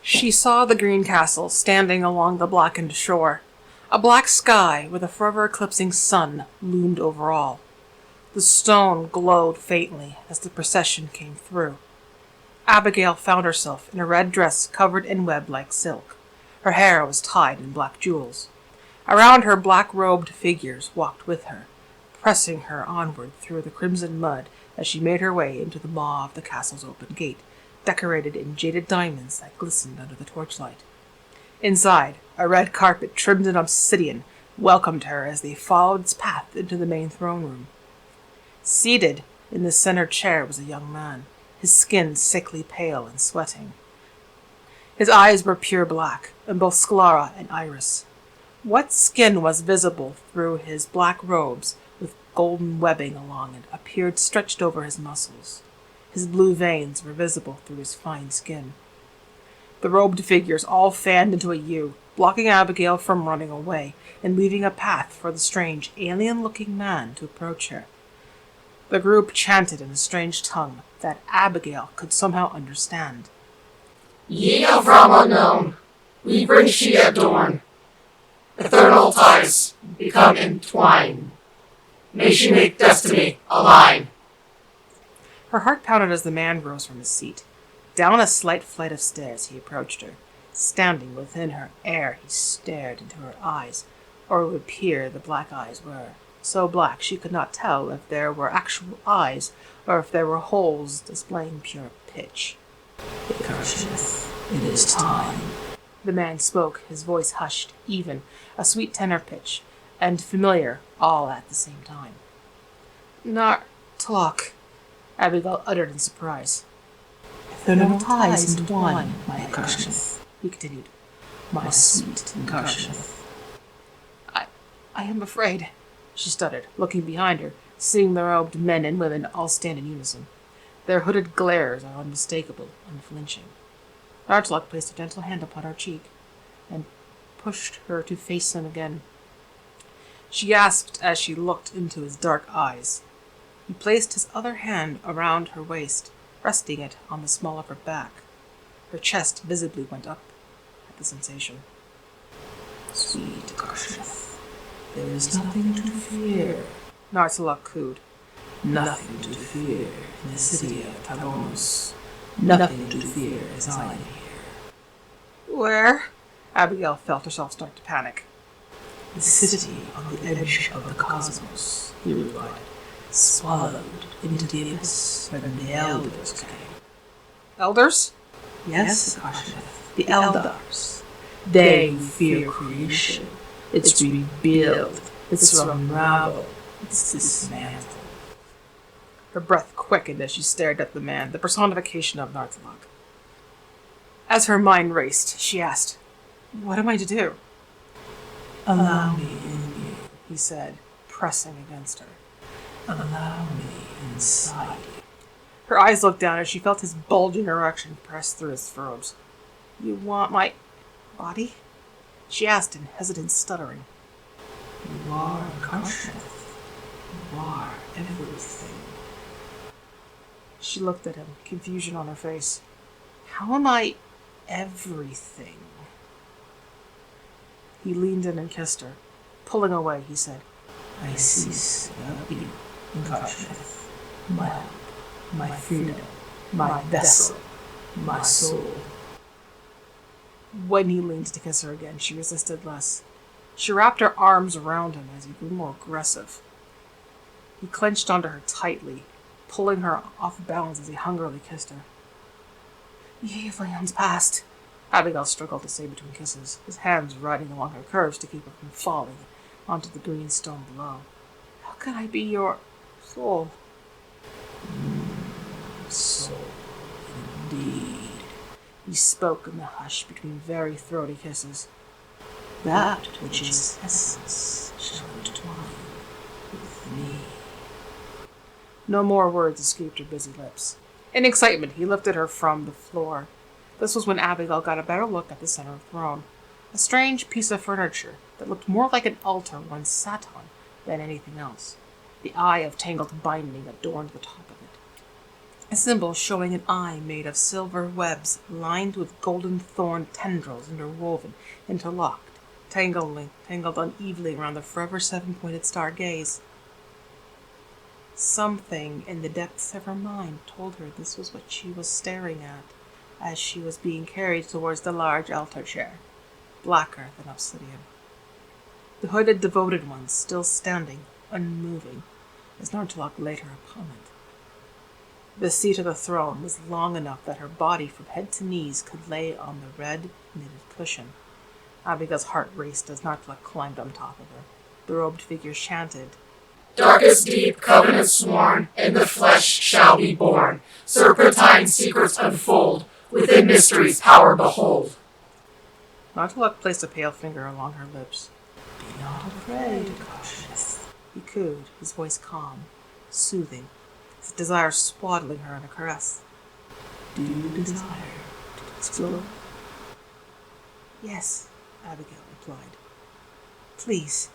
She saw the green castle standing along the blackened shore. A black sky with a forever eclipsing sun loomed over all. The stone glowed faintly as the procession came through. Abigale found herself in a red dress covered in web-like silk. Her hair was tied in black jewels. Around her, black-robed figures walked with her, pressing her onward through the crimson mud as she made her way into the maw of the castle's open gate, decorated in jaded diamonds that glistened under the torchlight. Inside, a red carpet trimmed in obsidian welcomed her as they followed its path into the main throne room. Seated in the center chair was a young man, his skin sickly pale and sweating. His eyes were pure black, in both sclera and iris. What skin was visible through his black robes with golden webbing along it appeared stretched over his muscles. His blue veins were visible through his fine skin. The robed figures all fanned into a U, blocking Abigale from running away and leaving a path for the strange, alien-looking man to approach her. The group chanted in a strange tongue that Abigale could somehow understand. Ye of realm unknown, we bring she adorn. Eternal ties become entwined. May she make destiny align. Her heart pounded as the man rose from his seat. Down a slight flight of stairs he approached her. Standing within her air, he stared into her eyes, or it would appear the black eyes were. So black she could not tell if there were actual eyes, or if there were holes displaying pure pitch. It is time. The man spoke, his voice hushed, even, a sweet tenor pitch, and familiar all at the same time. Talk, Abigale uttered in surprise. Eternal ties entwine, my Karshnath, he continued. My sweet Karshnath. I am afraid, she stuttered, looking behind her, seeing the robed men and women all stand in unison. Their hooded glares are unmistakable, unflinching. Nartlock placed a gentle hand upon her cheek, and pushed her to face him again. She gasped as she looked into his dark eyes. He placed his other hand around her waist, resting it on the small of her back. Her chest visibly went up at the sensation. Sweet Karshnath, there is nothing to fear, Nartlock cooed. Nothing to fear in the city of Taburnos. Nothing to fear as I am here. Where? Abigale felt herself start to panic. The city on the edge of the cosmos, he replied, swallowed into the abyss when the elders came. Elders? Yes, Karshnath, the elders. They who fear creation, its rebuild, its unravel, its dismantle. Her breath quickened as she stared at the man, the personification of Nartlock. As her mind raced, she asked, "What am I to do?" Allow me in you, he said, pressing against her. Allow me inside you. Her eyes looked down as she felt his bulging erection press through his furrows. You want my body? She asked in hesitant stuttering. You are Karshnath. You are everything. She looked at him, confusion on her face. How am I everything? He leaned in and kissed her. Pulling away, he said, I cease without you, Karshnath. My hope, my freedom, my vessel, my soul. When he leaned to kiss her again, she resisted less. She wrapped her arms around him as he grew more aggressive. He clenched onto her tightly, pulling her off balance as he hungrily kissed her. Ye of lands past, Abigale struggled to say between kisses, his hands riding along her curves to keep her from falling onto the green stone below. How can I be your soul? Soul, indeed. He spoke in the hush between very throaty kisses. That which is essence shall entwine with me. No more words escaped her busy lips. In excitement, he lifted her from the floor. This was when Abigale got a better look at the center of the throne. A strange piece of furniture that looked more like an altar one sat on than anything else. The eye of tangled binding adorned the top of it. a symbol showing an eye made of silver webs lined with golden thorn tendrils interwoven, interlocked, tangled unevenly around the forever seven-pointed star gaze. Something in the depths of her mind told her this was what she was staring at as she was being carried towards the large altar chair, blacker than obsidian. The hooded devoted one still standing, unmoving, as Nartalok laid her upon it. The seat of the throne was long enough that her body from head to knees could lay on the red knitted cushion. Abigale's heart raced as Nartalok climbed on top of her. The robed figure chanted, Darkest deep, covenant sworn, in the flesh shall be born. Serpentine secrets unfold, within mysteries power behold. Nartalok placed a pale finger along her lips. Be not afraid, cautious, he cooed, his voice calm, soothing, his desire swaddling her in a caress. Do you desire to explore? Yes, Abigale replied. Please.